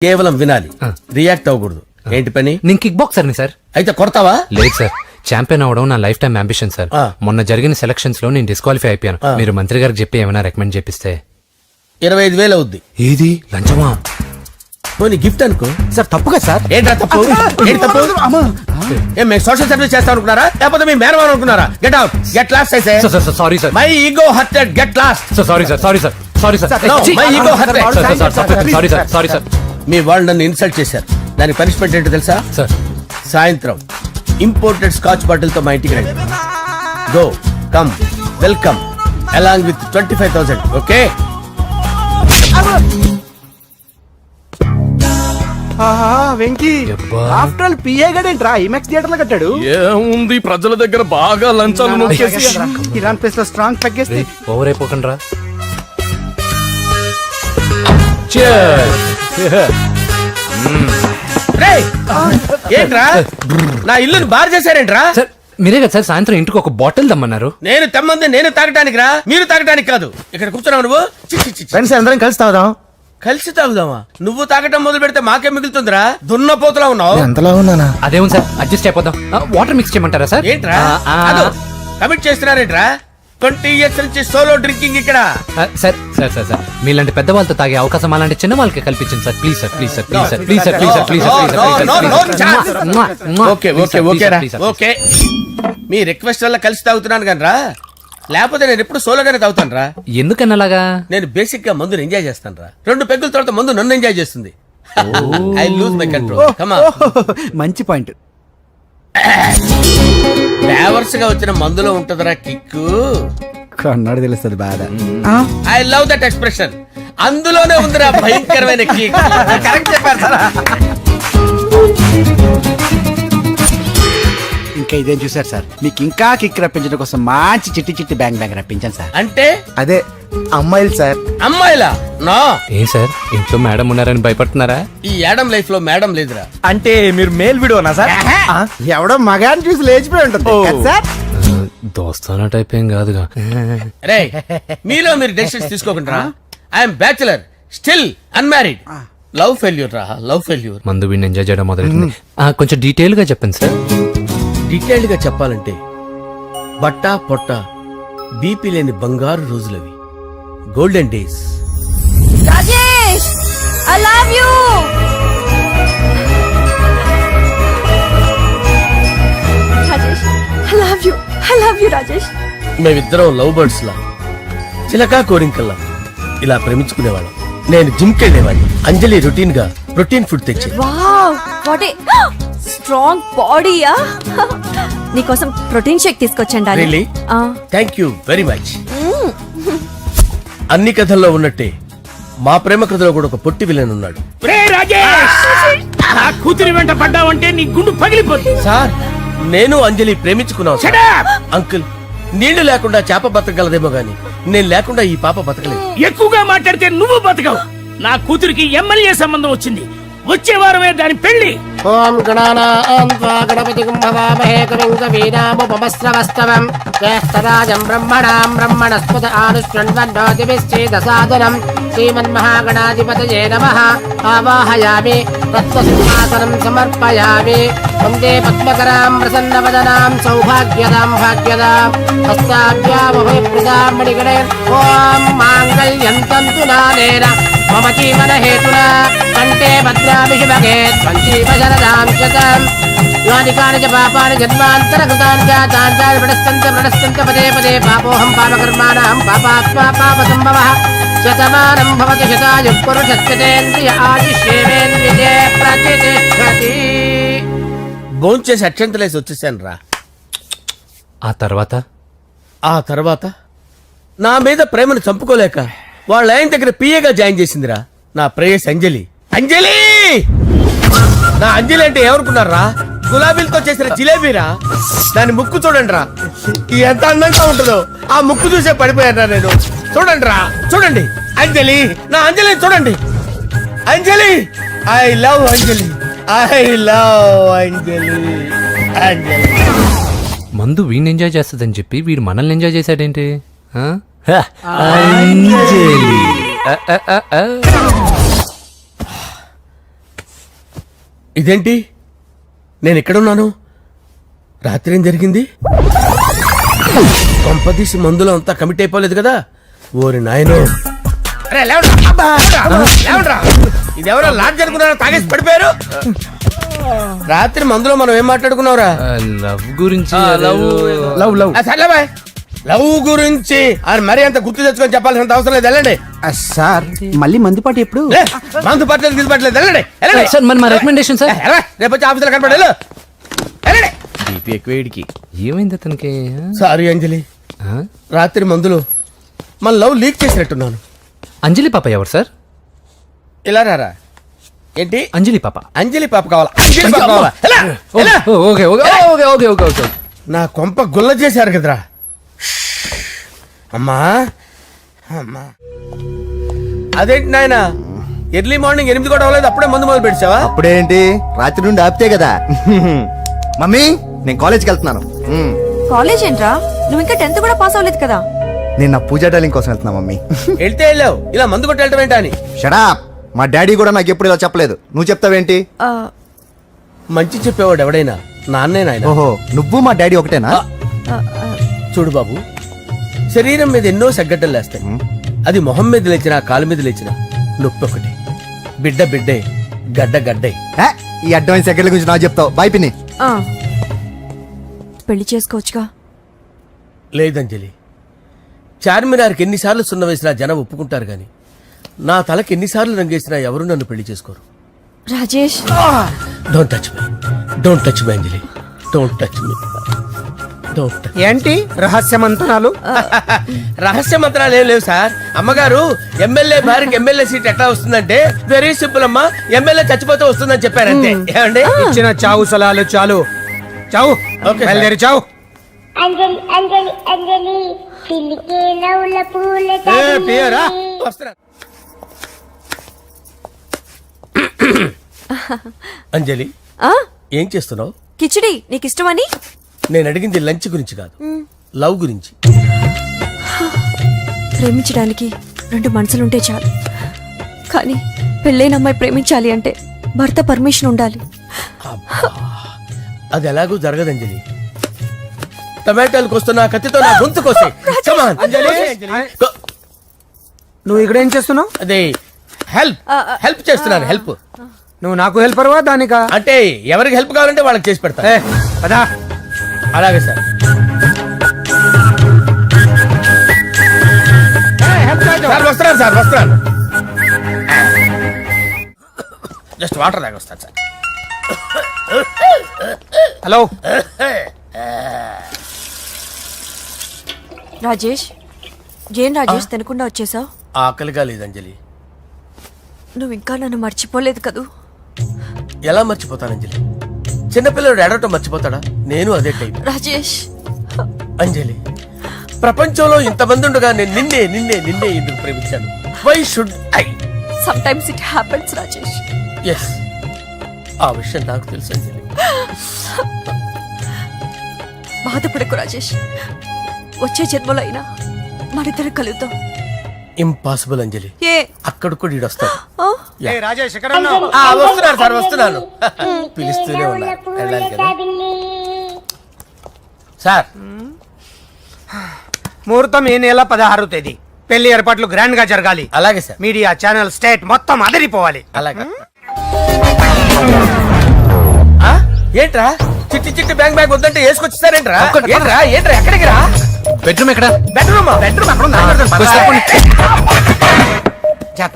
కేవలం వినాలి, రియాక్ట్ అవ్వకూడదు. ఏంటి పని? నేను కిక్ బాక్సర్ని సార్. అయితే కొడతావా? లేదు సార్, ఛాంపియన్ అవడం నా లైఫ్ టైం అంబిషన్ సార్. మొన్న జరిగిన సెలక్షన్స్ లో నేను డిస్క్వాలిఫై అయిపోయాను. మీరు మంత్రి గారికి చెప్పి ఏమైనా రికమెండ్ చేపిస్తే. 25,000 అవుద్ది. ఏది లంచమా? పోనీ గిఫ్ట్ అనుకో. సార్ తప్పుగా సార్. ఏంట్రా తప్పు? ఏంటి తప్పు? ఏం మేము సోషల్ సర్వీస్ చేస్తాం అనుకున్నారా, లేకపోతే మీ మేనమాన్ అనుకున్నారా? Get out, get lost. అయితే sorry sir, my ego hurted, get lost. Sorry sir, sorry sir, sorry sir, my ego hurted. Sorry sir, sorry sir. మీ వాళ్ళు నన్ను ఇన్సల్ట్ చేశారు. దానికి పనిష్మెంట్ ఏంటో తెలుసా? సార్ సాయంత్రం ఇంపోర్టెడ్ స్కాచ్ బాటిల్ తో మా ఇంటికి రండి. Go come welcome along with 25,000. Okay? Venky యబ్బా. ఆఫ్టర్ ఆల్ పిఏ గడేంట్రా ఇమెక్స్ థియేటర్ లో కట్టాడు. ఏముంది, ప్రజల దగ్గర బాగా లంచాలు నొక్కేసి ఇరాన్ ప్లేస్ లో స్ట్రాంగ్ తగ్గేస్తే ఓవర్ అయిపోకండి రా. రేయ్, ఏంట్రా నా ఇల్లుని బార్ చేశారేంట్రా? సార్ మీరే కదా సార్ సాయంత్రం ఇంటికి ఒక బాటిల్ దమ్మన్నారు. నేను తెమ్మంది నేను తాగటానికి రా, మీరు తాగటానికి కాదు. ఇక్కడ కూర్చున్నావు నువ్వు. చి, చి, చి, చి. ఫ్రెండ్స్ అందరం కలిసి తాగుదాం. కలిసి తాగుదామా? నువ్వు తాగటం మొదలు పెడితే మాకే మిగులుతుందిరా. దున్నపోతులా ఉన్నావు. ఎంతలా ఉన్నానా? అదేమో సార్, అడ్జస్ట్ అయిపోదాం. వాటర్ మిక్స్ చేయమంటారా సార్? ఏంట్రా కమిట్ చేస్తున్నారేంట్రా? 20 years నుంచి సోలో డ్రింకింగ్ ఇక్కడ. సార్ సార్ సార్ సార్ మీలాంటి పెద్ద వాళ్ళతో తాగే అవకాశం అలాంటి చిన్న వాళ్ళకి కల్పించండి sir. Please sir, please sir, please sir, please sir, please sir, please sir. Okay okay okay రా, ఓకే. మీ రిక్వెస్ట్ వల్ల కలిసి తాగుతున్నాను కానీ రా, లేకపోతే నేను ఎప్పుడు సోలోగానే తాగుతాను రా. ఎందుకన్నా అలాగా? నేను బేసిక్ గా మందుని ఎంజాయ్ చేస్తాను రా. 2 పెగ్గుల తర్వాత మందు నన్ను ఎంజాయ్ చేస్తుంది. I lose my control. Come on. మంచి పాయింట్. ఫ్లేవర్స్ గా వచ్చిన మందులో ఉంటదరా కిక్కు. కన్నాడు తెలుస్తుంది బాధ. I love that expression. అందులోనే ఉందిరా భయంకరమైన కిక్. కరెక్ట్ చెప్పారు సార్. ఇంకా ఇదేం చూసారు సార్, మీకు ఇంకా కిక్ రప్పించడం కోసం మంచి చిట్టి చిట్టి బ్యాంగ్ బ్యాంగ్ రప్పించాను సార్. అంటే అదే అమ్మాయిలు సార్. అమ్మాయిలా? నా ఏం సార్ ఇంట్లో మేడం ఉన్నారని భయపడుతున్నారా? ఈ యాడమ్ లైఫ్ లో మేడం లేదురా. అంటే మీరు మేల్ వీడియోనా సార్? ఎవడో మగాన్ని చూసి లేచిపోయి ఉంటుంది కదా సార్. దోస్తానా టైప్ ఏం కాదుగా. రే, మీలో మీరు డెసిషన్స్ తీసుకోకుండా. I'm bachelor, still unmarried. Love failure రా, లవ్ ఫెయిల్యూర్. మందు వీడిని ఎంజాయ్ చేయడం మొదలైంది. కొంచెం డీటెయిల్ గా చెప్పండి సార్. డీటెయిల్డ్ గా చెప్పాలంటే బట్టా పొట్ట బీపీ లేని బంగారు రోజులవి, golden days. Rajesh, I love you. Rajesh, I love you. I love you, Rajesh. మేమిద్దరం లవ్ బర్డ్స్ లా, చిలకా కోరింకల్లా ఇలా ప్రేమించుకునేవాళ్ళం. నేను జిమ్ కెళ్ళేవాడిని. అంజలి రొటీన్ గా ప్రోటీన్ ఫుడ్ తెచ్చి. Wow, what a strong body, ah. నీకోసం ప్రోటీన్ షేక్ తీసుకొచ్చండి. Really? Thank you very much. అన్ని కథల్లో ఉన్నట్టే మా ప్రేమ కథలో కూడా ఒక పొట్టి విలన్ ఉన్నాడు. కూతురి వెంట పడ్డావంటే నీ గుండు పగిలిపోతుంది. సార్, నేను అంజలి ప్రేమించుకున్నాను సార్. అంకుల్, నీళ్లు లేకుండా చేప బతకగలదేమో గాని నేను లేకుండా ఈ పాప బతకలేదు. ఎక్కువగా మాట్లాడితే నువ్వు బతకవు. నా కూతురికి ఎమ్మెల్యే సంబంధం వచ్చింది. వచ్చే వారమే దాని పెళ్లి. ఓం గణానాం త్వా గణపతిం భవామహే కవిం కవీనాముపమస్రవస్తవం జ్యేష్ఠరాజం బ్రహ్మణాం బ్రహ్మణస్పత ఆనుష్ణ్వన్నోతిభిశ్చేదసాదనం శ్రీమన్మహాగణాధిపతయే నమః. ఆవాహయామి తత్వసింహాసనం సమర్పయామి. వందే పద్మకరాం ప్రసన్నవదనాం సౌభాగ్యదాం భాగ్యదాం హస్తాభ్యామభయప్రదాం మణిగణే. ఓం మాంగళ్యం తంతు నానేన మమ జీవన హేతునా కంటే భద్రాభిషుభగే సంజీవశరదాం శతం. యాని కాని చ పాపాని జన్మాంతరకృతాని జాతాని ప్రణశ్యంత పదే పదే పాపోహం పాపకర్మాణం పాపాత్మా పాపసంభవః. శతమానం భవతి శతాయుః పురుషస్యేంద్రియ ఆయుష్యేంద్రియే ప్రతిష్టతి. భోంచేసి అక్షంతలేసి వచ్చేసాను రా. ఆ తర్వాత నా మీద ప్రేమను చంపుకోలేక వాళ్ళ ఆయన దగ్గర పిఏగా జాయిన్ చేసిందిరా నా ప్రేయస్ అంజలి. అంజలి, నా అంజలి అంటే ఏమనుకున్నారా? గులాబీలతో చేసిన జిలేబీరా. దాని ముక్కు చూడండి రా, ఎంత అందంగా ఉంటుందో. ఆ ముక్కు చూసే పడిపోయారా నేను. చూడండి రా, చూడండి అంజలి, నా అంజలి చూడండి. Anjali, I love Anjali, I love Anjali. Anjali మందు వీడిని ఎంజాయ్ చేస్తుందని చెప్పి వీడు మనల్ని ఎంజాయ్ చేశాడేంటి? ఇదేంటి నేను ఎక్కడున్నాను? రాత్రి ఏం జరిగింది? కొంపదీసి మందులో అంతా కమిట్ అయిపోలేదు కదా? ఓరి నాయనో, ఇదెవరో లాడ్జ్ అనుకున్నారా? తాగేసి పడిపోయారు. రాత్రి మందులో మనం ఏం మాట్లాడుకున్నావురా? లవ్ గురించి లవ్ లవ్ సర్లే బాయ్, లవ్ గురించి ఆయన మరీ అంత గుర్తు తెచ్చుకొని చెప్పాల్సినంత అవసరం లేదు. వెళ్ళండి. సార్ మళ్ళీ మందుపాటి ఎప్పుడు? లే, మందు పట్టలేదు గిల్లు పట్టలేదు. వెళ్ళండి వెళ్ళండి. సార్ మరి మా రికమెండేషన్ సార్. రేపు వచ్చి ఆఫీసులో కనపడి వెళ్ళండి. బీపీ ఎక్కువ వీడికి. ఏమైంది అతనికి? సారీ అంజలి, ఆ? రాత్రి మందులో మన లవ్ లీక్ చేసినట్టున్నాను. అంజలి పాప ఎవరు సార్? ఇలా రారా. ఏంటి? అంజలి పాప. అంజలి పాప కావాలా? అంజలి పాప కావాలా? ఎలా? ఎలా? Okay okay okay okay okay okay. నా కొంప గుల్ల చేశారు కదరా. అమ్మా అమ్మా, అదేంటి నాయన ఎర్లీ మార్నింగ్ 8 కూడా అవ్వలేదు, అప్పుడే మందు మొదలు పెట్టావా? అప్పుడేంటి, రాత్రి నుండి ఆపితే కదా. మమ్మీ నేను కాలేజ్కి వెళ్తున్నాను. కాలేజ్ ఏంట్రా, నువ్వు ఇంకా 10th కూడా పాస్ అవ్వలేదు కదా? నేను నా పూజా డాలింగ్ కోసం వెళ్తున్నా మమ్మీ. వెళ్తే వెళ్ళావు, ఇలా మందు కొట్టి వెళ్ళటం ఏంటా అని. షడా, మా డాడీ కూడా నాకు ఎప్పుడు ఇలా చెప్పలేదు. నువ్వు చెప్తావేంటి? ఆ, మంచి చెప్పేవాడు ఎవడైనా నాన్నే నాయన. ఓహో, నువ్వు మా డాడీ ఒకటేనా? ఆ, ఆ, చూడు బాబు, శరీరం మీద ఎన్నో సగ్గడ్డలు లేస్తాయి. అది మొహం మీద లేచినా కాలు మీద లేచినా నొప్పి ఒకటి. బిడ్డ బిడ్డే, గడ్డ గడ్డే. హే, ఈ అడ్వాన్స్ సెకండ్ల గురించి నాకు చెప్తావు. బాయ్ పిన్ని. ఆ. పెళ్లి చేసుకోవచ్చుగా? లేదంజలి, చార్మినార్కి ఎన్నిసార్లు సున్న వేసినా జనం ఒప్పుకుంటారు గాని నా తలకి ఎన్నిసార్లు రంగేసినా ఎవరు నన్ను పెళ్లి చేసుకోరు. Rajesh, don't touch me, don't touch me Anjali, don't touch me, don't touch. ఏంటి రహస్య మంతనాలు? రహస్య మంత్రాలు ఏం లేవు సార్. అమ్మగారు ఎమ్మెల్యే భార్యకి ఎమ్మెల్యే సీట్ ఎట్లా వస్తుందంటే వెరీ సింపుల్ అమ్మా, ఎమ్మెల్యే చచ్చిపోతే వస్తుందని చెప్పారంతే. ఏమండి? ఇచ్చిన చావు సలాలు చాలు. చావు. Okay sir. బయలుదేరి చావు. అంజలి అంజలి అంజలి పిల్లికే నవ్వుల పూల ఏ, పియరా? వస్తున్నా. అంజలి, ఆ, ఏం చేస్తున్నావు? కిచిడి నీకు ఇష్టమని. నేను అడిగింది లంచ్ గురించి కాదు, లవ్ గురించి. ప్రేమించడానికి 2 మనసులుంటే చాలు, కానీ పెళ్ళైన అమ్మాయి ప్రేమించాలి అంటే భర్త పర్మిషన్ ఉండాలి. అది ఎలాగూ జరగదు అంజలి. టమాటాలు కోస్తున్నా కత్తితో నా గొంతు కోసే. Come on. Go. నువ్వు ఇక్కడ ఏం చేస్తున్నావు? అదే హెల్ప్ హెల్ప్ చేస్తున్నాను. హెల్ప్ నువ్వు నాకు హెల్పర్వా దానికా? అంటే ఎవరికి హెల్ప్ కావాలంటే వాళ్ళకి చేసి పెడతా. పదా. అలాగే సార్. సార్ వస్తున్నాను, సార్ వస్తున్నాను. జస్ట్ వాటర్ దాకా వస్తాను సార్. హలో. రాజేష్, ఏం రాజేష్ తినకుండా వచ్చేసావు? ఆకలిగా లేదు అంజలి. నువ్వు ఇంకా నన్ను మర్చిపోలేదు కదూ? ఎలా మర్చిపోతాను అంజలి? చిన్నపిల్లడు ఏడవటం మర్చిపోతాడా? నేను అదే టైప్. రాజేష్, అంజలి, ప్రపంచంలో ఇంతమంది ఉండగా నేను నిన్నే నిన్నే నిన్నే ఎందుకు ప్రేమించాను? Why should I? Some times it happens Rajesh. Yes, ఆ విషయం నాకు తెలుసు అంజలి. బాధపడకు రాజేష్, వచ్చే జన్మలో అయినా మనిద్దరం కలుద్దాం. ఇంపాసిబుల్ అంజలి. ఏ? అక్కడ కూడా ఈడు వస్తాడు. ఆ? Yeah. రాజేష్ ఎక్కడ ఉన్నావు? వస్తున్నాను సార్, వస్తున్నాను. పిలుస్తూనే ఉన్నా, వెళ్ళాలి కదా సార్. ముహూర్తం ఈ నెల 16వ తేదీ. పెళ్లి ఏర్పాట్లు గ్రాండ్ గా జరగాలి. అలాగే సార్. మీడియా ఛానల్ స్టేట్ మొత్తం అదిరిపోవాలి. అలాగే. ఆ? ఏంట్రా చిట్టి చిట్టి బ్యాంక్ బ్యాగ్ వద్దంటే వేసుకొచ్చేసారేంట్రా? ఏంట్రా ఏంట్రా ఎక్కడికి రా? బెడ్రూమ్ ఎక్కడ? బెడ్రూమ్ బెడ్రూమ్ అక్కడ ఉందా?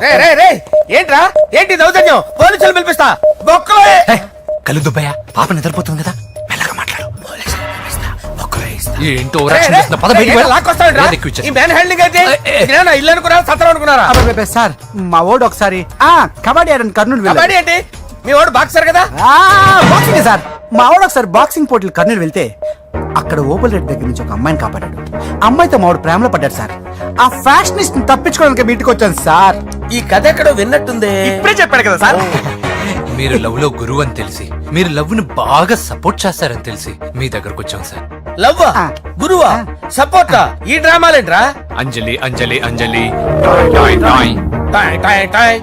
రే, రే, రే, ఏంట్రా ఏంటి దౌర్జన్యం? పోలీసులు పిలిపిస్తా. బొక్కలో కళ్ళు దుబ్బయ్యా, పాప నిద్రపోతుంది కదా, మెల్లగా మాట్లాడు. ఏంటో రే, ఓవరాక్షన్ రే, చేస్తున్నా. పద బయటికి ఏ, వెళ్ళు. లాక్కొస్తావేంట్రా? ఏది ఎక్కువ ఇచ్చేస్తా. ఈ మ్యాన్ హ్యాండింగ్ అయితే ఇదేనా ఇల్లు అనుకున్నారా, సత్రం అనుకున్నారా? అబ్బబ్బబ్బే, సార్ మా ఓడు ఒకసారి కబడ్డీ ఆడని కర్నూలు వెళ్ళాడు. కబడ్డీ అంటే మీ వాడు బాక్సర్ కదా? Boxing sir. మా వాడు ఒకసారి బాక్సింగ్ పోటీలు కర్నూలు వెళ్తే అక్కడ ఓపెల్ రెడ్డి దగ్గర నుంచి ఒక అమ్మాయిని కాపాడాడు. అమ్మాయితో మా వాడు ప్రేమలో పడ్డాడు సార్. ఆ ఫ్యాషనిస్ట్ తప్పించుకోవడానికి మీ ఇంటికి వచ్చాను సార్. ఈ కథ ఎక్కడో విన్నట్టుంది. ఇప్పుడే చెప్పాడు కదా సార్. మీరు లవ్ లో గురువు అని తెలిసి, మీరు లవ్ ని బాగా సపోర్ట్ చేస్తారని తెలిసి మీ దగ్గరకు వచ్చాం సార్. లవ్వా, గురువా, సపోర్టా? ఈ డ్రామాలేంట్రా? Anjali Anjali Anjali toy toy toy. Toy toy toy.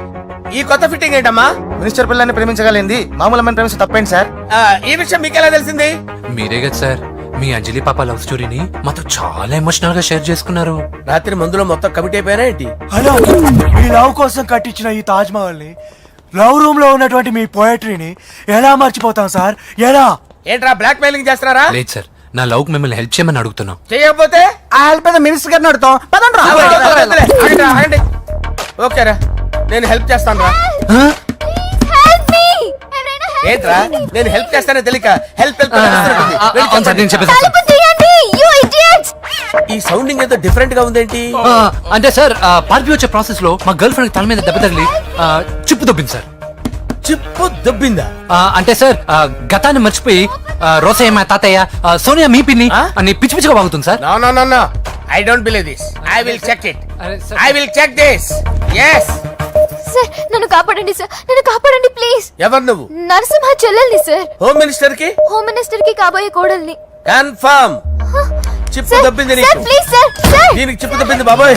ఈ కొత్త ఫిట్టింగ్ ఏంటమ్మా? మినిస్టర్ పిల్లని ప్రేమించగలిగింది మామూలు అమ్మని ప్రేమించి తప్పేంటి సార్? ఈ విషయం మీకు ఎలా తెలిసింది? మీరే కదా సార్ మీ అంజలి పాప లవ్ స్టోరీని మాతో చాలా ఎమోషనల్ గా షేర్ చేసుకున్నారు. రాత్రి మందులో మొత్తం కమిటీ అయిపోయినా ఏంటి? హలో, మీ లవ్ కోసం కట్టించిన ఈ తాజ్ మహల్ ని, లవ్ రూమ్ లో ఉన్నటువంటి మీ పోయట్రీని ఎలా మర్చిపోతాం సార్? ఎలా? ఏంట్రా బ్లాక్ మెయిలింగ్ చేస్తున్నారా? లేదు సార్, నా లవ్ మిమ్మల్ని హెల్ప్ చేయమని అడుగుతున్నాం. చేయకపోతే ఆ హెల్ప్ అయితే మినిస్టర్ గారిని అడుగుతాం. పదండి రా. ఆగండి. ఓకేరా, నేను హెల్ప్ చేస్తాను రా. ఏంట్రా నేను హెల్ప్ చేస్తానే తెలియక హెల్ప్ అవును సార్, నేను చెప్పేది సార్. ఈ సౌండింగ్ ఏదో డిఫరెంట్ గా ఉందేంటి? అంటే సార్ పార్టీ వచ్చే ప్రాసెస్ లో మా గర్ల్ ఫ్రెండ్ తల మీద దెబ్బ తగిలి చిప్పు దొబ్బింది సార్. చిప్పు దొబ్బిందా? అంటే సార్ గతాన్ని మర్చిపోయి రోసయ్య మా తాతయ్య సోనియా మీ పిన్ని అని పిచ్చి పిచ్చిగా వాగుతుంది sir. No I don't believe this. I will check it. అరే sir. I will check this. yes sir నన్ను కాపాడండి సార్, నన్ను కాపాడండి ప్లీజ్. ఎవరు నువ్వు? నరసింహ చెల్లెల్ని సార్, హోమ్ మినిస్టర్ కి హోమ్ మినిస్టర్ కి కాబోయే కోడల్ని. కన్ఫర్మ్ చిప్పు సార్, దొబ్బింది సార్, నీకు. Please sir, sir. దీనికి చిప్పు దొబ్బింది బాబోయ్.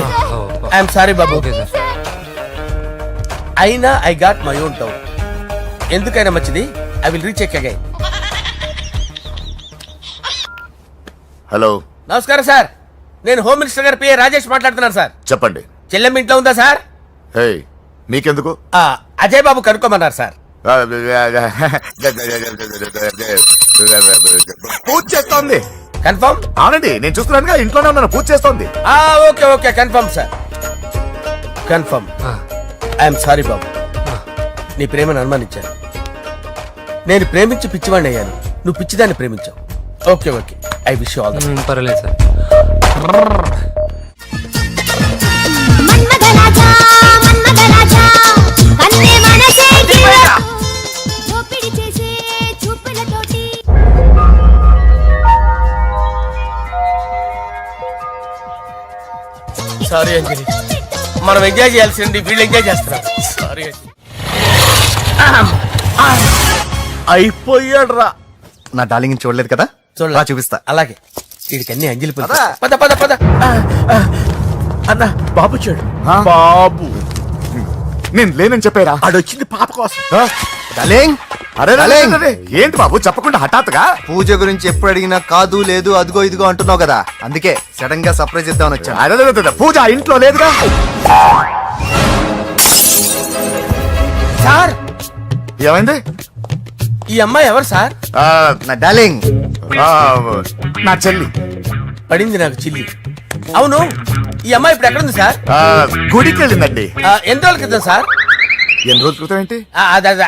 ఐఎమ్ సారీ బాబు. Okay sir. అయినా I got my own doubt. ఎందుకైనా మంచిది, I will recheck again. Hello, నమస్కారం సార్, నేను హోమ్ మినిస్టర్ గారి పిఏ రాజేష్ మాట్లాడుతున్నాను సార్. చెప్పండి. చెల్లెమ్మ ఇంట్లో ఉందా సార్? హే, మీకెందుకు? అజయ్ బాబు కనుక్కోమన్నారు సార్. పూజ చేస్తోంది. కన్ఫర్మ్? అవునండి, నేను చూస్తున్నానుగా, ఇంట్లోనే ఉన్నాను, పూజ చేస్తోంది. Okay confirm sir, confirm. I'm sorry బాబు, నీ ప్రేమను అనుమానించాను. నేను ప్రేమించి పిచ్చివాడిని అయ్యాను, నువ్వు పిచ్చిదాన్ని ప్రేమించావు. Okay I wish you all the best. పర్వాలేదు సార్. సారీ అంజలి, మనం ఎంజాయ్ చేయాల్సింది వీళ్ళు ఎంజాయ్ చేస్తున్నారు. సారీ అంజలి. అయిపోయాడు రా. నా డార్లింగ్ చూడలేదు కదా, రా చూపిస్తా. అలాగే వీడికి అన్ని అంజలి పులుసు. పద అన్న బాబు చూడు. బాబు నేను లేనని చెప్పారా? ఆడొచ్చింది పాప కోసం. డార్లింగ్, అరే డార్లింగ్. ఏంటి బాబు చెప్పకుండా హఠాత్తుగా? పూజ గురించి ఎప్పుడు అడిగినా కాదు లేదు అదిగో ఇదిగో అంటున్నావు కదా, అందుకే సడన్ గా సర్ప్రైజ్ ఇద్దామని వచ్చాను. అరే, పూజ ఇంట్లో లేదుగా. సార్, ఏమైంది? ఈ అమ్మాయి ఎవరు సార్? నా డార్లింగ్, నా చెల్లి. పడింది నాకు చిల్లి. అవును, ఈ అమ్మాయి ఇప్పుడు ఎక్కడుంది సార్? గుడికి వెళ్ళిందండి. ఎన్ని రోజుల క్రితం సార్? ఎన్ని రోజుల క్రితం ఏంటి?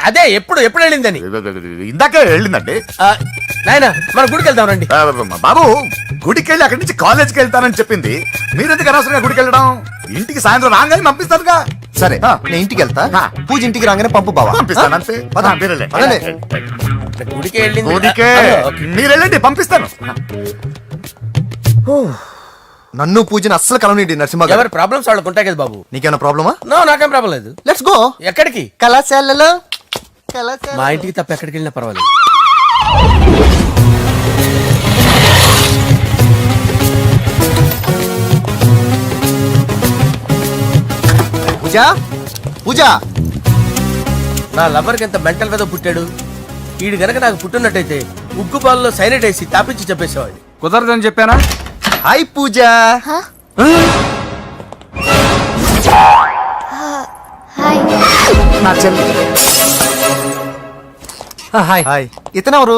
అదే ఎప్పుడు వెళ్ళిందని. ఇందాకే వెళ్ళిందండి. నాయనా మన గుడికి వెళ్దాం రండి. బాబు గుడికి వెళ్ళి అక్కడి నుంచి కాలేజ్కి వెళ్తానని చెప్పింది. మీరెందుకు అనవసరంగా గుడికి వెళ్ళడం? ఇంటికి సాయంత్రం రాగానే పంపిస్తారుగా. సరే నేను ఇంటికి వెళ్తా, పూజ ఇంటికి రాగానే పంపు బావా. పంపిస్తాను అంతే. పదండి. గుడికి వెళ్ళింది. గుడికే మీరు వెళ్ళండి, పంపిస్తాను. నన్ను పూజని అస్సలు కలవనిండి నరసింహ గారు. ఎవరి ప్రాబ్లమ్స్ వాళ్ళకు ఉంటాయి కదా బాబు. నీకేమైనా ప్రాబ్లమా? నో, నాకేం ప్రాబ్లం లేదు. Let's go. ఎక్కడికి? కళాశాలలో. మా ఇంటికి తప్ప ఎక్కడికి వెళ్ళినా పర్వాలేదు. పూజ, పూజ. నా లవర్కి ఎంత మెంటల్ మీద పుట్టాడు. వీడు గనక నాకు పుట్టినట్టయితే ఉగ్గు పాలలో సైనట్ వేసి తాపించి చెప్పేసేవాడిని. కుదరదని చెప్పానా? హాయ్ పూజ. నా చెల్లి. హాయ్. హాయ్. ఇతనెవరు?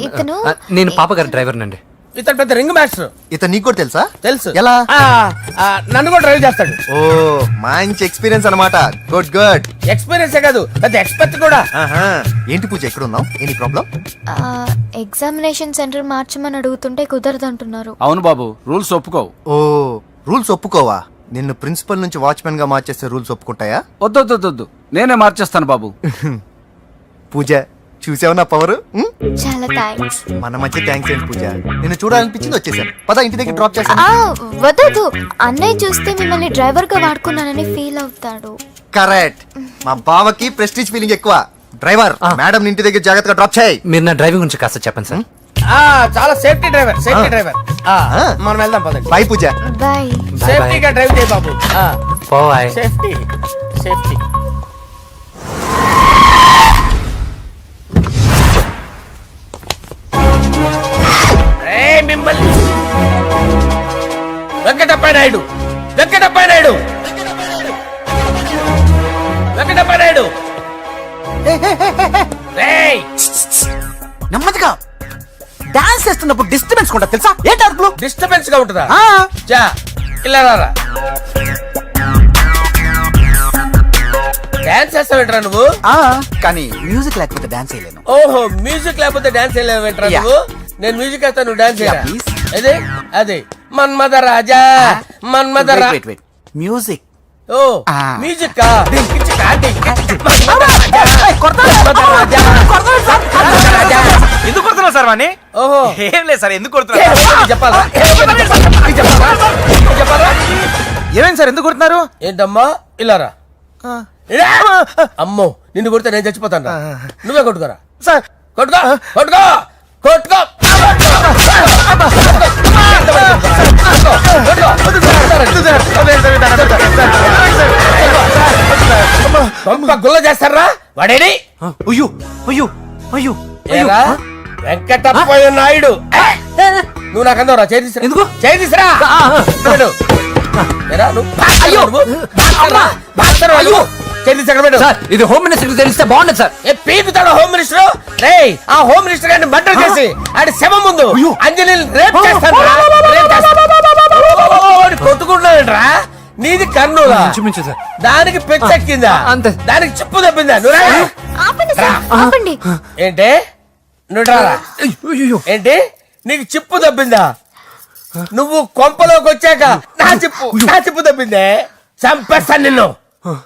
ఇతను నేను పాప గారి డ్రైవర్ నండి. ఇతను పెద్ద రింగ్ మాస్టర్. ఇతను నీకు కూడా తెలుసా? తెలుసు. ఎలా? నన్ను కూడా డ్రైవ్ చేస్తాడు. ఓ మంచి ఎక్స్పీరియన్స్ అన్నమాట. Good good. ఎక్స్పీరియన్స్ కాదు, పెద్ద ఎక్స్పర్ట్ కూడా. ఏంటి పూజ ఎక్కడ ఉన్నావు? Any problem? ఎగ్జామినేషన్ సెంటర్ మార్చమని అడుగుతుంటే కుదరదంటున్నారు. అవును బాబు, రూల్స్ ఒప్పుకోవు. ఓ రూల్స్ ఒప్పుకోవా? నిన్ను ప్రిన్సిపల్ నుంచి వాచ్మెన్ గా మార్చేస్తే రూల్స్ ఒప్పుకుంటాయా? వద్దు, నేనే మార్చేస్తాను బాబు. పూజ చూసావు నా పవర్? చాలా థ్యాంక్స్. మన మధ్య థ్యాంక్స్ ఏంటి పూజ, నిన్ను చూడాలనిపించింది వచ్చేసాను. పద ఇంటి దగ్గర డ్రాప్ చేస్తాను. వద్దు, అన్నయ్య చూస్తే మిమ్మల్ని డ్రైవర్ గా వాడుకున్నానని ఫీల్ అవుతాడు. కరెక్ట్. మా బావకి ప్రెస్టీజ్ ఫీలింగ్ ఎక్కువ. డ్రైవర్, మేడం ఇంటి దగ్గర జాగ్రత్తగా డ్రాప్ చేయి. మీరు నా డ్రైవింగ్ గురించి కాస్త చెప్పండి సార్. చాలా సేఫ్టీ డ్రైవర్. మనం వెళ్దాం పదండి. బాయ్ పూజ. బాయ్. సేఫ్టీగా డ్రైవ్ చేయి బాబు. బాయ్. సేఫ్టీ. వెంకటప్ప నాయుడు వెంకటప్ప నాయుడు వెంకటప్ప నాయుడు రేయ్ నెమ్మదిగా డాన్స్ చేస్తున్నప్పుడు డిస్టర్బెన్స్ కూడా తెలుసా ఏంటి అరుపులు డిస్టర్బెన్స్ గా ఉంటుందా ఆ, చా ఇలా రారా డాన్స్ చేస్తావేంట్రా నువ్వు ఆ, కానీ మ్యూజిక్ లేకపోతే డాన్స్ చేయలేను ఓహో మ్యూజిక్ లేకపోతే డాన్స్ వేయలేవేంట్రా Yeah. నువ్వు నేను మ్యూజిక్ వేస్తాను నువ్వు డాన్స్ చేయరా Yeah, please. అదే అదే మన్మద రాజా మన్మద రా మ్యూజిక్ ఓ Ah. మ్యూజిక్ కా మన్మద రాజా మన్మద రాజా ఎందుకు కొడుతున్నారు సార్ వాణ్ణి ఓహో ఏం లేదు సార్ ఎందుకు ఏ, కొడుతున్నారు చెప్పాలా చెప్పాలా ఏమైంది సార్ ఎందుకు కొడుతున్నారు ఏంటమ్మా ఇలా రా ఇలా. అమ్మో నిన్ను కొడితే నేను చచ్చిపోతాను రా. నువ్వే కొట్టుకోరా సార్ కొట్టుకో కొట్టుకో కొట్టుకో కొంప గుల్ల చేస్తారా వాడేడి అయ్యో అయ్యో అయ్యో ఏరా వెంకటప్ప నాయుడు ఏ! నువ్వు నాకు అందవరా చేయి తీసురా ఎందుకు? చేయి తీసురా పెట్టు. ఏరా, నువ్వు బాక్సర్వా నువ్వు? బాక్సర్వా నువ్వు? చేయి తీసి అక్కడ పెట్టు. సార్ ఇది హోమ్ మినిస్టర్ తెలిస్తే బాగుండదు సార్. ఏ పీకుతాడు హోమ్ మినిస్టర్ రే ఆ హోమ్ మినిస్టర్ గారిని మర్డర్ చేసి ఆడి శవం ముందు అంజలి రేప్ చేస్తాను కొట్టుకుంటున్నాడంట్రా నీది కన్నులా చూపించు సార్. దానికి పెచ్చెక్కిందా అంతే. దానికి చెప్పు తప్పిందా నువ్వు రా. ఆపండి సార్ ఆపండి ఏంటి నువ్వు రారా ఏంటి నీకు చిప్పు తప్పిందా నువ్వు కొంపలోకి వచ్చాక నా చిప్పు తప్పిందే చంపేస్తాను నిన్ను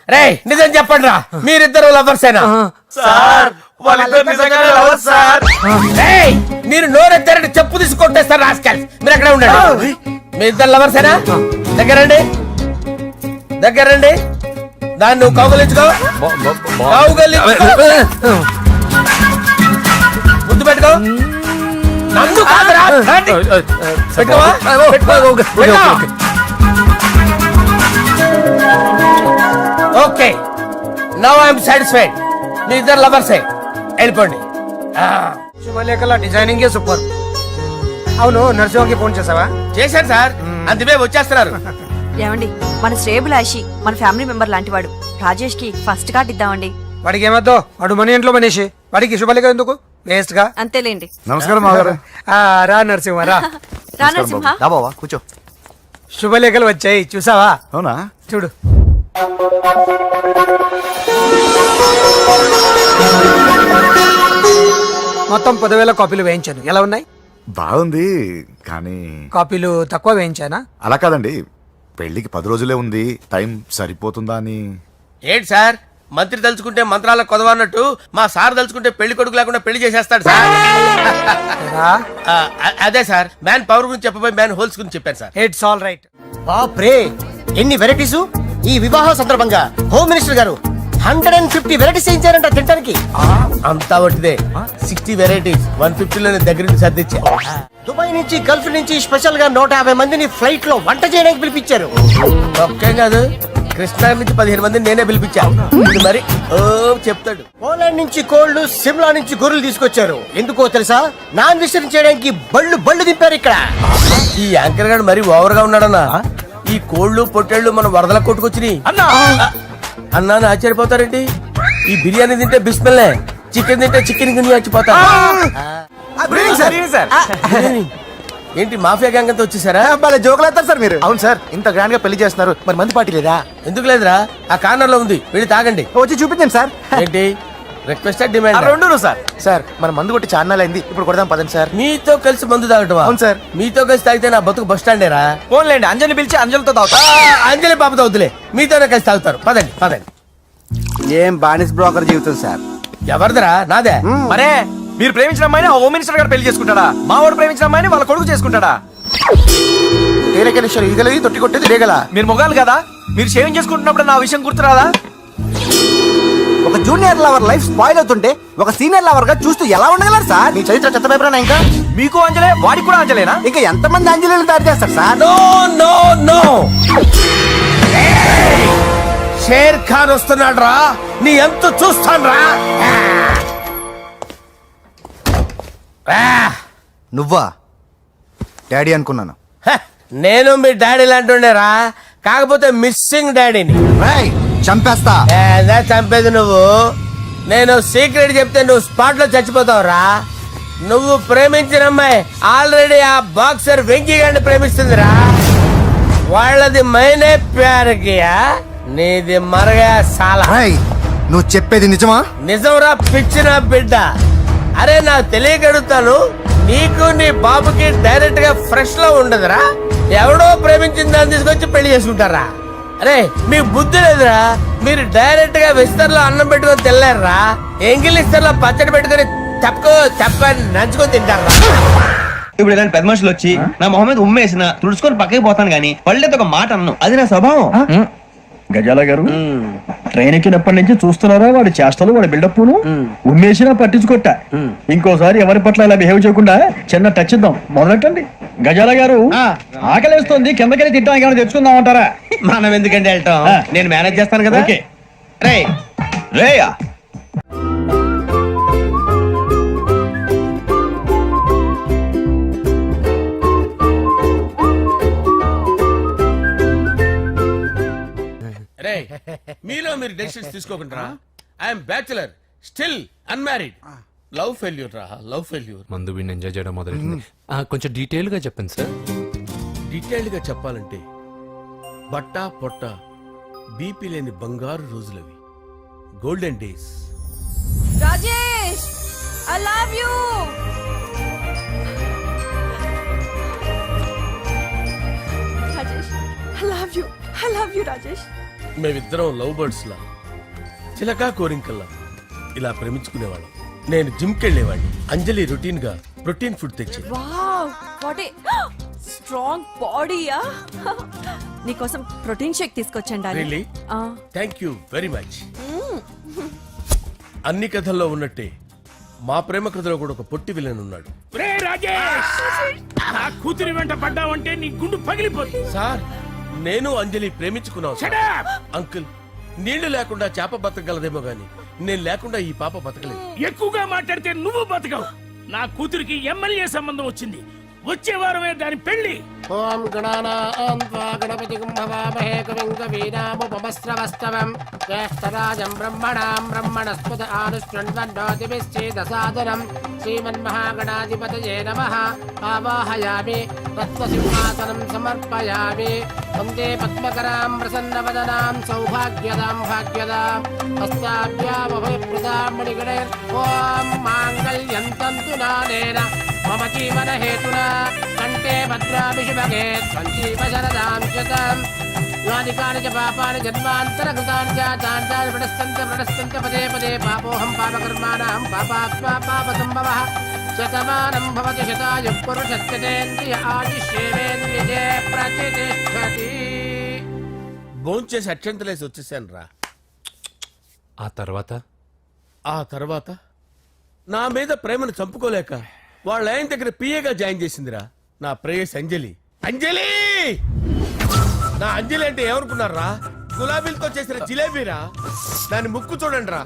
రే నిజం చెప్పండి రా మీరిద్దరు లవర్సేనా సార్ వాళ్ళిద్దరు నిజంగానే లవర్స్ సార్ రేయ్, మీరు నోరెత్తారంటే చెప్పు తీసి కొట్టేస్తారు రాస్కల్ మీరు అక్కడ ఉండండి మీ ఇద్దరు లవర్సేనా దగ్గరండి దగ్గరండి దాన్ని నువ్వు కౌగలించుకో కౌగలించుకో ముద్దు పెట్టుకో నన్ను కాదురా రండి. పెట్టుకోవా? పెట్టుకో. ఓకే నౌ ఐఎమ్ సాటిస్ఫైడ్ మీ ఇద్దరు లవర్సే వెళ్ళిపోండి శుభలేఖల డిజైనింగ్ సూపర్ అవును నర్సింహకి ఫోన్ చేసావా చేశాను సార్ అందుకే వచ్చేస్తున్నారు ఏమండి మన శ్రేయబులాషి మన ఫ్యామిలీ మెంబర్ లాంటి వాడు రాజేష్ కి ఫస్ట్ కార్డ్ ఇద్దామండి వాడికి ఏమద్దో వాడు మన ఇంట్లో మనిషి వాడికి శుభలేఖ ఎందుకు వేస్ట్ గా అంతేలేండి నమస్కారం మాగారు రా నరసింహ రా రా నరసింహ దా బావా కూర్చో శుభలేఖలు వచ్చాయి చూసావా అవునా చూడు మొత్తం 10,000 కాపీలు వేయించాను ఎలా ఉన్నాయి బాగుంది కానీ కాపీలు తక్కువ వేయించానా అలా కాదండి పెళ్లికి 10 రోజులే ఉంది టైం సరిపోతుందా అని ఏంటి సార్ మంత్రి తలుచుకుంటే మంత్రాలకు కొదవన్నట్టు మా సార్ తలుచుకుంటే పెళ్లి కొడుకు లేకుండా పెళ్లి చేసేస్తాడు సార్ రా అదే సార్ మ్యాన్ పవర్ గురించి చెప్పబోయి మ్యాన్ హోల్స్ గురించి చెప్పాను సార్ ఇట్స్ ఆల్ రైట్ బాప్రే ఎన్ని వెరైటీస్ ఈ వివాహ సందర్భంగా హోమ్ మినిస్టర్ గారు 150 వెరైటీస్ చేయించారంట తినడానికి అంతా ఒకటిదే 60 వెరైటీస్ 150 లో దగ్గర నుంచి సర్దిచ్చా దుబాయ్ నుంచి గల్ఫ్ నుంచి స్పెషల్ గా 150 మందిని ఫ్లైట్ లో వంట చేయడానికి పిలిపించారు ఒక్కేం కాదు కృష్ణా నుంచి 15 మందిని నేనే పిలిపించా ఇది మరి ఓ చెప్తాడు పోలాండ్ నుంచి కోళ్లు సిమ్లా నుంచి గొర్రెలు తీసుకొచ్చారు ఎందుకో తెలుసా నాన్ వెజిటేరియన్ చేయడానికి బళ్ళు దింపారు ఇక్కడ ఈ యాంకర్ గారు మరి ఓవర్ గా ఉన్నాడన్నా ఈ కోళ్లు పొట్టేళ్లు మన వరదల కొట్టుకొచ్చినాయి అన్నాను ఆశ్చర్యపోతారేంటి ఈ బిర్యానీ తింటే బిస్మిల్లే చికెన్ తింటే చికెన్ గిన్నె వచ్చిపోతా ఏంటి మాఫియా గ్యాంగ్ అంతా వచ్చేసారా జోకులు వేస్తారు సార్ మీరు అవును సార్ ఇంత గ్రాండ్ గా పెళ్లి చేస్తున్నారు మరి మంది పార్టీ లేదా ఎందుకు లేదురా ఆ కార్నర్ లో ఉంది వెళ్ళి తాగండి వచ్చి చూపించండి సార్ ఏంటి రిక్వెస్ట్ డిమాండ్ రెండు సార్ సార్ మన మందు కొట్టి చాన్నాలు అయింది ఇప్పుడు కొడదాం పదండి సార్ మీతో కలిసి మందు తాగటమా అవును సార్. మీతో కలిసి తాగితే నా బతుకు బస్ స్టాండేరా ఫోన్లేండి అంజలి పిలిచి అంజలితో తాగుతా అంజలి పాప తాగుతులే మీతోనే కలిసి తాగుతారు పదండి పదండి ఏం బానిస్ బ్రోకర్ జీవితం సార్ ఎవరిదిరా నాదే మరే మీరు ప్రేమించిన అమ్మాయిని ఆ హోమ్ మినిస్టర్ గారు పెళ్లి చేసుకుంటాడా మా వాడు ప్రేమించిన అమ్మాయిని వాళ్ళ కొడుకు చేసుకుంటాడా తేలికలేశ్వరు ఈగలది తొట్టి కొట్టేది లేగల మీరు మొగాలు కదా మీరు షేవింగ్ చేసుకుంటున్నప్పుడు నా విషయం గుర్తురాదా ఒక జూనియర్ లవర్ లైఫ్ స్పాయిల్ అవుతుంటే ఒక సీనియర్ లవర్ గా చూస్తూ ఎలా ఉండగలరు సార్ మీ చరిత్ర చెత్త పేపరేనా ఇంకా మీకు అంజలే వాడికి కూడా అంజలేనా ఇంకా ఎంతమంది అంజలీలు దాడి చేస్తారు sir no no no Sher Khan వస్తున్నాడు రా నీ ఎంత చూస్తాను రా నువ్వా డాడీ అనుకున్నాను నేను మీ డాడీ లాంటి కాకపోతే మిస్సింగ్ డాడీని. రేయ్, చంపేస్తా. ఏందా చంపేది నువ్వు? నేను సీక్రెట్ చెప్తే నువ్వు స్పాట్ లో చచ్చిపోతావురా. నువ్వు ప్రేమించిన అమ్మాయి ఆల్రెడీ ఆ బాక్సర్ వెంకీ గారిని ప్రేమిస్తుందిరా. వాళ్ళది మైనే ప్యార్ కియా, నీది మరగా సాలా. రేయ్, నువ్వు చెప్పేది నిజమా? నిజంరా పిచ్చిన బిడ్డ. అరే నాకు తెలియగడుగుతాను, నీకు నీ బాబుకి డైరెక్ట్ గా ఫ్రెష్ లో ఉండదురా. ఎవడో ప్రేమించిన దాన్ని తీసుకొచ్చి పెళ్లి చేసుకుంటారా? అరే మీకు బుద్ధి లేదురా. మీరు డైరెక్ట్ గా విస్తర్లో అన్నం పెట్టుకొని తినలేరురా. ఎంగిలిస్తర్లో పచ్చడి పెట్టుకొని చెప్పని నంచుకొని తింటారా? ఇప్పుడు ఇలాంటి పెద్ద మనుషులు వచ్చి నా మొహం మీద ఉమ్మేసిన తుడుచుకొని పక్కకి పోతాను గానీ పళ్ళేతో ఒక మాట అన్ను, అది నా స్వభావం. గజాల గారు ట్రైన్ ఎక్కినప్పటి నుంచి చూస్తున్నారా వాడి చేష్టలు, వాడి బిల్డప్ ఉమ్మేసినా పట్టించుకోట. ఇంకోసారి ఎవరి పట్ల ఇలా బిహేవ్ చేయకుండా చిన్న టచ్ ఇద్దాం, మొదలెట్టండి. గజాల గారు ఆకలేస్తోంది, కిందకెళ్ళి తింటాం, ఏమైనా తెచ్చుకుందాం అంటారా? మనం ఎందుకంటే వెళ్తాం, నేను మేనేజ్ చేస్తాను కదా. ఓకే. రే రేయా రే మీలో మీరు డెసిషన్స్ తీసుకోకుండా. I'm bachelor, still unmarried. Love failure రా, లవ్ ఫెయిల్యూర్. మందు వీడిని ఎంజాయ్ చేయడం మొదలైంది. కొంచెం డీటెయిల్ గా చెప్పండి సార్. డీటెయిల్డ్ గా చెప్పాలంటే బట్టా పొట్ట బీపీ లేని బంగారు రోజులవి, golden days. Rajesh, I love you. Rajesh, I love you, I love you Rajesh. మేమిద్దరం లవ్ బర్డ్స్ లా, చిలకా కోరింకల్లా ఇలా ప్రేమించుకునేవాళ్ళం. నేను జిమ్ కెళ్ళేవాడిని, అంజలి రొటీన్ గా ప్రోటీన్ ఫుడ్ తెచ్చేది. వావ్, వాట్ ఏ స్ట్రాంగ్ బాడీయా. నీకోసం ప్రోటీన్ షేక్ తీసుకొచ్చండి. Really? Thank you very much. అన్ని కథల్లో ఉన్నట్టే మా ప్రేమ కథలో కూడా ఒక పొట్టి విలన్ ఉన్నాడు. రే రాజేష్, నా కూతురి వెంట పడ్డావంటే నీ గుండు పగిలిపోతుంది. సార్ నేను అంజలి ప్రేమించుకున్నావు Shut up! అంకుల్. నీళ్లు లేకుండా చేప బతకగలదేమో గాని నేను లేకుండా ఈ పాప బతకలేదు. ఎక్కువగా మాట్లాడితే నువ్వు బతకవు. నా కూతురికి ఎమ్మెల్యే సంబంధం వచ్చింది, వచ్చే వారమే దాని పెళ్లి. ఓం గణానాం త్వా గణపతిం భవామహే కవిం కవీనాముపమస్రవస్తవం జ్యేష్ఠరాజం బ్రహ్మణాం బ్రహ్మణస్పద ఆనుష్ణ్వన్నోతిభిశ్చేదసాదనం శ్రీమన్మహాగణాధిపతయే నమః. ఆవాహయామి తత్వసింహాసనం సమర్పయామి. వందే పద్మకరాం ప్రసన్నవదనాం సౌభాగ్యదాం భాగ్యదాం హస్తాభ్యామభయప్రదాం మణిగణైర్. ఓం మాంగళ్యం తంతు నానేన మమ జీవన హేతునా కంటే భద్రాభిషుభగే సంజీవ శరదాం శతం. యానికాని చ పాపాని జన్మాంతరకృతాని చాతాని ప్రణశ్యంత పదే పదే పాపోహం పాపకర్మాణం పాపాత్మా పాపసంభవః. శతమానం భవతి శతాయుః పురుషస్యేంద్రియ ఆదిశ్యేవేంద్రియే ప్రతిష్టతి. భోంచేసి అక్షంతలేసి వచ్చేసాను రా. ఆ తర్వాత నా మీద ప్రేమను చంపుకోలేక వాళ్ళ ఆయన దగ్గర పిఏగా జాయిన్ చేసిందిరా నా ప్రేయస్ అంజలి. అంజలి, నా అంజలి అంటే ఎవరుకున్నారా? గులాబీలతో చేసిన జిలేబీరా. దాని ముక్కు చూడండి రా,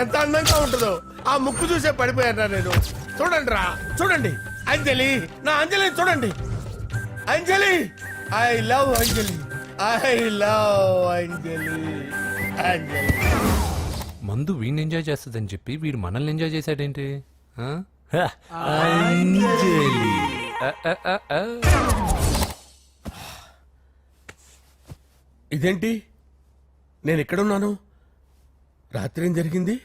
ఎంత అందంగా ఉంటుందో. ఆ ముక్కు చూసే పడిపోయారా నేను. చూడండి రా, చూడండి అంజలి, నా అంజలి చూడండి. Anjali, I love Anjali, I love Anjali. Anjali మందు వీడిని ఎంజాయ్ చేస్తుందని చెప్పి వీడు మనల్ని ఎంజాయ్ చేశాడేంటి? అంజలి. ఇదేంటి, నేను ఎక్కడున్నాను? రాత్రి ఏం జరిగింది?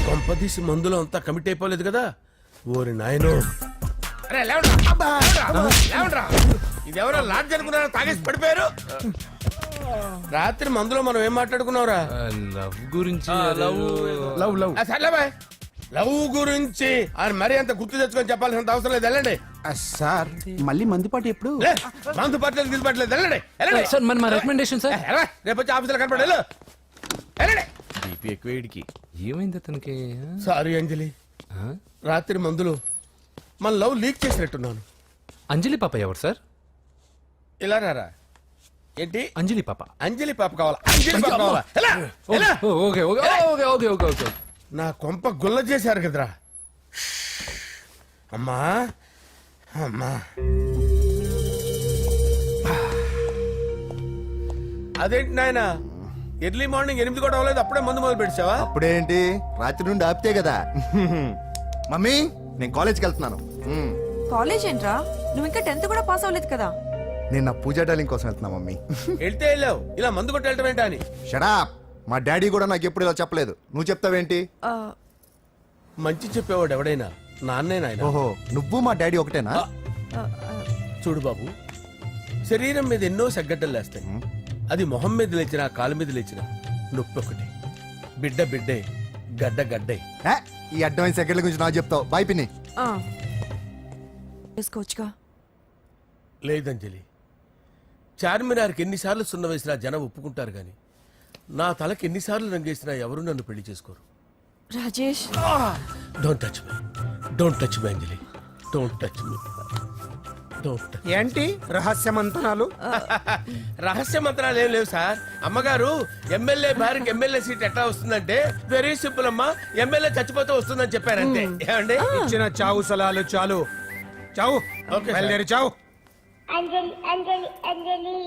కొంపదీసి మందులో అంతా కమిట్ అయిపోలేదు కదా? ఓరి నాయనో. ఇదెవరో లాడ్జ్ అనుకున్నారా? తాగేసి పడిపోయారు. రాత్రి మందులో మనం ఏం మాట్లాడుకున్నావురా? లవ్ గురించి. లవ్ గురించి ఆయన మరీ అంత గుర్తు తెచ్చుకొని చెప్పాల్సినంత అవసరం లేదు. వెళ్ళండి సార్, మళ్ళీ మందుపాటి ఎప్పుడు? మందు పట్టలేదు, గిల్లు పట్టలేదు. వెళ్ళండి వెళ్ళండి. సార్ మన రికమెండేషన్ సార్. రేపు వచ్చి ఆఫీసులో కనపడే. వెళ్ళండి. బీపీ ఎక్కువ వీడికి. ఏమైంది అతనికి? సారీ అంజలి, రాత్రి మందులో మన లవ్ లీక్ చేసినట్టున్నాను. అంజలి పాప ఎవరు సార్? ఇలా రారా. ఏంటి అంజలి పాప? అంజలి పాప కావాలా? అంజలి పాప కావాలా? ఎలా? ఎలా? Okay okay okay okay okay okay. నా కొంప గుల్ల చేశారు కదరా. అమ్మా అమ్మా. అదేంటి నాయన ఎర్లీ మార్నింగ్ 8 కూడా అవ్వలేదు అప్పుడే మందు మొదలు పెట్టావా? అప్పుడేంటి రాత్రి నుండి ఆపితే కదా. మమ్మీ నేను కాలేజ్కి వెళ్తున్నాను. కాలేజ్ ఏంట్రా, నువ్వు ఇంకా 10th కూడా పాస్ అవ్వలేదు కదా. నేను నా పూజా డాలింగ్ కోసం వెళ్తున్నా మమ్మీ. వెళ్తే వెళ్ళావు, ఇలా మందు కొట్టి వెళ్ళటం ఏంటా అని. షడా మా డాడీ కూడా నాకు ఎప్పుడు ఇలా చెప్పలేదు. నువ్వు చెప్తావేంటి? మంచి చెప్పేవాడు ఎవడైనా నాన్నే నాయన. ఓహో నువ్వు మా డాడీ ఒకటేనా? చూడు బాబు, శరీరం మీద ఎన్నో సగ్గడ్డలు లేస్తాయి. అది మొహం మీద లేచినా కాలు మీద లేచినా నొప్పి ఒకటి. బిడ్డ బిడ్డే, గడ్డ గడ్డే. ఈ అడ్వాన్స్ సెకండ్ల గురించి నాకు చెప్తావు. బాయ్ పిన్ని. వేసుకోవచ్చుగా. లేదంజలి, చార్మినార్కి ఎన్నిసార్లు సున్న వేసినా జనం ఒప్పుకుంటారు గాని నా తలకి ఎన్నిసార్లు రంగేసినా ఎవరు నన్ను పెళ్లి చేసుకోరు. Rajesh, don't touch me, don't touch me Anjali, don't touch me, don't touch. ఏంటి రహస్య మంతనాలు? రహస్య మంత్రాలు ఏం లేవు సార్. అమ్మగారు ఎమ్మెల్యే భార్యకి ఎమ్మెల్యే సీట్ ఎట్లా వస్తుందంటే వెరీ సింపుల్ అమ్మా, ఎమ్మెల్యే చచ్చిపోతే వస్తుందని చెప్పారంటే. ఏమండి? ఇచ్చిన చావు సలాలు చాలు. చావు. Okay sir. బయలుదేరి చావు. అంజలి అంజలి అంజలి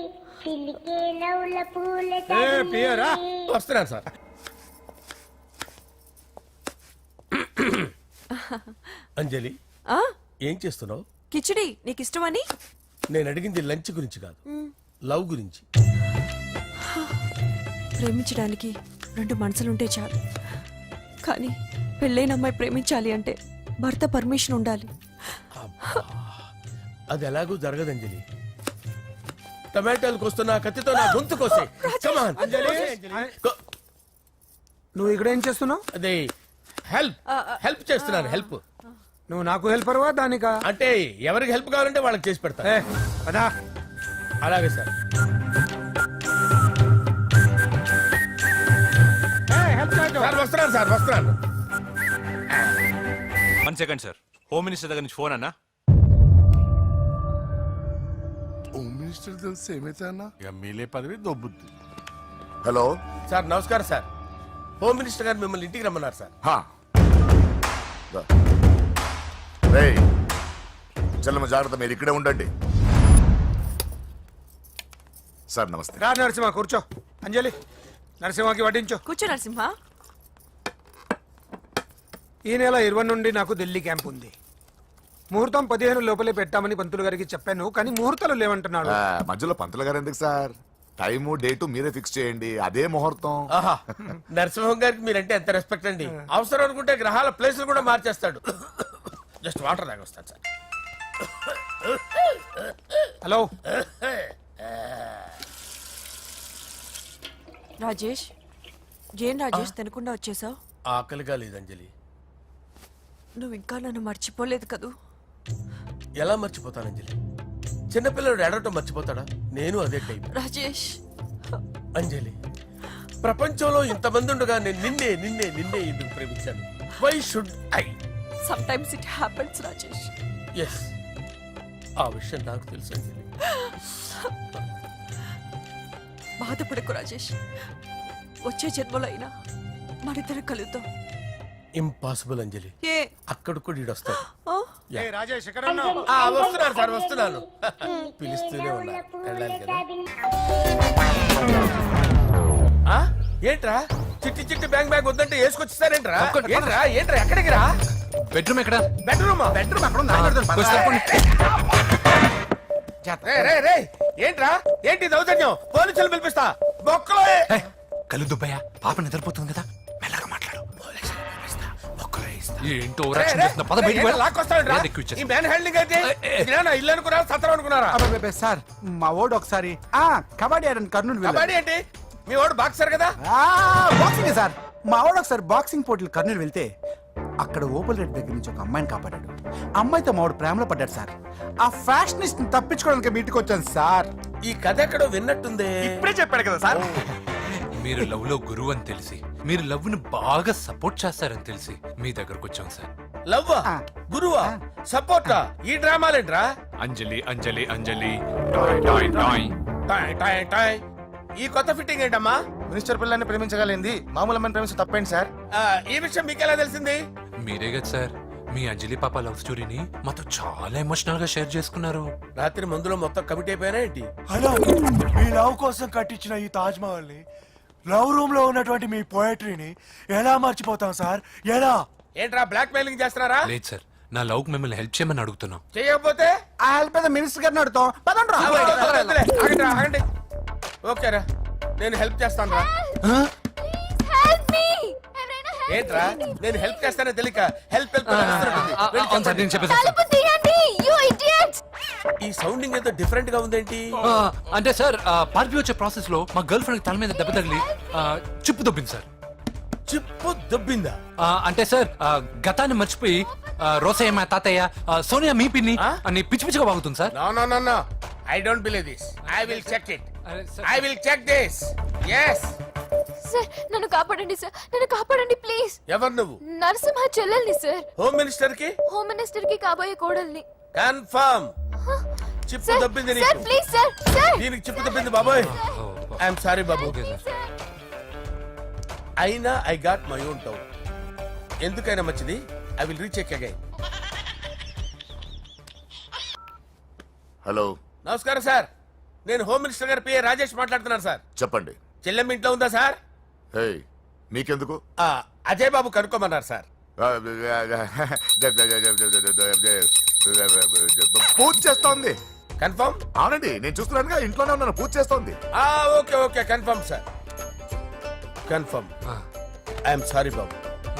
చిలికే నవ్వుల పూల పియరా వస్తున్నాను సార్. అంజలి, ఏం చేస్తున్నావు? కిచిడి నీకు ఇష్టమని. నేను అడిగింది లంచ్ గురించి కాదు, లవ్ గురించి. ప్రేమించడానికి 2 మనసులుంటే చాలు, కానీ పెళ్ళైన అమ్మాయి ప్రేమించాలి అంటే భర్త పర్మిషన్ ఉండాలి. అది ఎలాగూ జరగదంజలి. టమాటాలు కోస్తున్నా కత్తితో నా గొంతు కోసే. Come on. నువ్వు ఇక్కడ ఏం చేస్తున్నావు? అదే హెల్ప్ చేస్తున్నాను. హెల్ప్ నువ్వు నాకు హెల్పర్వా దానికా? అంటే ఎవరికి హెల్ప్ కావాలంటే వాళ్ళకి చేసి పెడతా. పదా. అలాగే సార్. సార్ వస్తున్నాను, సార్ వస్తున్నాను. 1 సెకండ్ సార్, హోమ్ మినిస్టర్ దగ్గర నుంచి ఫోన్ అన్నా. హోమ్ మినిస్టర్ తెలిసి ఏమైతే అన్నా? ఎమ్మెల్యే పదవి దొబ్బుద్ది. హలో సార్ నమస్కారం సార్. హోమ్ మినిస్టర్ గారు మిమ్మల్ని ఇంటికి రమ్మన్నారు సార్. చల్లమ్మ జాగ్రత్త, మీరు ఇక్కడే ఉండండి. సార్ నమస్తే. రా నరసింహ కూర్చో. అంజలి నరసింహకి వడ్డించు. కూర్చో నరసింహ. ఈ నెల 20 నుండి నాకు ఢిల్లీ క్యాంప్ ఉంది. ముహూర్తం 15 లోపలే పెట్టామని పంతులు గారికి చెప్పాను, కానీ ముహూర్తాలు లేవంటున్నాడు. మధ్యలో పంతులు గారు ఎందుకు సార్? టైము డేటు మీరే ఫిక్స్ చేయండి, అదే ముహూర్తం. ఆహా, నరసింహం గారికి మీరంటే ఎంత రెస్పెక్ట్ అండి. అవసరం అనుకుంటే గ్రహాల ప్లేసులు కూడా మార్చేస్తాడు. జస్ట్ వాటర్ తాగొస్తాను సార్. హలో రాజేష్, ఏం రాజేష్ తినకుండా వచ్చేసావు? ఆకలిగా లేదంజలి. నువ్వు ఇంకా నన్ను మర్చిపోలేదు కదూ? ఎలా మర్చిపోతాను అంజలి? చిన్నపిల్లడు ఏడవటం మర్చిపోతాడా? నేను అదే టైప్. రాజేష్, అంజలి, ప్రపంచంలో ఇంతమంది ఉండగా నేను నిన్నే నిన్నే నిన్నే ఎందుకు ప్రేమించాను? Why should I? Some times it happens Rajesh. Yes, ఆ విషయం నాకు తెలుసు అంజలి. బాధపడకు రాజేష్, వచ్చే జన్మలో అయినా మనిద్దరు కలుద్దాం. ఇంపాసిబుల్ అంజలి. ఏ అక్కడ కూడా ఈడొస్తాడు. ఏ రాజేష్ ఎక్కడ ఉన్నావు? వస్తున్నాను సార్, వస్తున్నాను. పిలుస్తూనే ఉన్నా, వెళ్ళాలి కదా. ఏంట్రా చిట్టి చిట్టి బ్యాంక్ బ్యాంక్ వద్దంటే వేసుకొచ్చిస్తారేంట్రా? ఏంట్రా ఏంట్రా ఎక్కడికి రా? బెడ్రూమ్ ఎక్కడ? బెడ్రూమ్ అక్కడ ఏంట్రా? ఏంటి దౌర్జన్యం? పోలీసులు పిలిపిస్తా. బొక్కలో కళ్ళు దుబ్బయ్య, పాప నిద్రపోతుంది కదా, మెల్లగా మాట్లాడు. ఏంటో ఓవరాక్షన్ చేస్తున్నా. పద బయటికి వెళ్ళు. ఈ మ్యాన్ హ్యాండ్లింగ్ అయితే ఇల్లు అనుకున్నారా సత్రం అనుకున్నారా? అబ్బబ్బబ్బే, సార్ మా ఓడు ఒకసారి కబడ్డీ ఆడని కర్నూలు వెళ్ళాడు. కబడ్డీ ఏంటి? మీ వాడు బాక్సర్ కదా? Boxing sir. మా వాడు ఒకసారి బాక్సింగ్ పోటీలు కర్నూలు వెళ్తే అక్కడ ఓపెల్ రెడ్ దగ్గర నుంచి ఒక అమ్మాయిని కాపాడాడు. అమ్మాయితో మావాడు ప్రేమలో పడ్డాడు సార్. ఆ ఫ్యాషనిస్ట్ తప్పించుకోవడానికి మీ ఇంటికి వచ్చాను సార్. ఈ కథ ఎక్కడో విన్నట్టుంది. ఇప్పుడే చెప్పాడు కదా సార్. మీరు లవ్ లో గురువు అని తెలిసి, మీరు లవ్ ను బాగా సపోర్ట్ చేస్తారని తెలిసి మీ దగ్గరకు వచ్చాం సార్. లవ్వా, గురువా, సపోర్టా? ఈ డ్రామాలేంట్రా? Anjali Anjali Anjali toy toy toy. Toy toy toy. ఈ కొత్త ఫిట్టింగ్ ఏంటమ్మా? మినిస్టర్ పిల్లల్ని ప్రేమించగలిగింది మామూలు అమ్మని ప్రేమించి తప్పేంటి సార్? ఈ విషయం మీకెలా తెలిసింది? మీరే కదా సార్, మీ అంజలి పాప లవ్ స్టోరీని మాతో చాలా ఎమోషనల్ గా షేర్ చేసుకున్నారు. రాత్రి మందులో మొత్తం కమిట్ అయిపోయినా ఏంటి? హలో, మీ లవ్ కోసం కట్టించిన ఈ తాజ్ మహల్ ని, లవ్ రూమ్ లో ఉన్నటువంటి మీ పోయట్రీని ఎలా మర్చిపోతాం సార్? ఎలా? ఏంట్రా బ్లాక్ మెయిలింగ్ చేస్తున్నారా? లేదు సార్, నా లవ్ మిమ్మల్ని హెల్ప్ చేయమని అడుగుతున్నాం. చేయకపోతే ఆ హెల్ప్ అయితే మినిస్టర్ గారిని అడుగుతాం. పదండ్రా. ఆగండి. ఓకేరా, నేను హెల్ప్ చేస్తాను రా. హెల్ప్ మీ ఏంట్రా నేను హెల్ప్ చేస్తానో తెలియక హెల్ప్ అవును సార్, నేను చెప్పేసి తలుపు తీయండి యు ఇడియట్స్. ఈ సౌండింగ్ ఏదో డిఫరెంట్ గా ఉందేంటి? అంటే సార్ పార్టీ వచ్చే ప్రాసెస్ లో మా గర్ల్ ఫ్రెండ్ తల మీద దెబ్బ తగిలి చిప్పు దొబ్బింది సార్. చిప్పు దొబ్బిందా? అంటే సార్ గతాన్ని మర్చిపోయి రోసయ్య మా తాతయ్య, సోనియా మీ పిన్ని అని పిచ్చి పిచ్చిగా బాగుతుంది sir. No I don't believe this. I will check it. I will check this. yes sir నన్ను కాపాడండి సార్, నన్ను కాపాడండి ప్లీజ్. ఎవరు నువ్వు? నరసింహ చెల్లెల్ని సార్, హోమ్ మినిస్టర్ కి హోమ్ మినిస్టర్ కి కాబోయే కోడల్ని. కన్ఫర్మ్ చిప్పు సార్ దొబ్బింది సార్ నీకు. ప్లీజ్ సార్ సార్ దీనికి చిప్పు దొబ్బింది బాబోయ్. ఐఎమ్ సారీ బాబు. అయినా I got my own town. ఎందుకైనా మంచిది, I will recheck again. Hello, నమస్కారం సార్, నేను హోమ్ మినిస్టర్ గారి పిఏ రాజేష్ మాట్లాడుతున్నాను సార్. చెప్పండి. చెల్లెమ్మ ఇంట్లో ఉందా సార్? హే, మీకెందుకు? అజయ్ బాబు కనుక్కోమన్నారు సార్. పూజ చేస్తోంది. కన్ఫర్మ్? అవునండి, నేను చూస్తున్నానుగా, ఇంట్లోనే ఉన్నాను, పూజ చేస్తోంది. Okay confirm sir, confirm. I'm sorry Babu.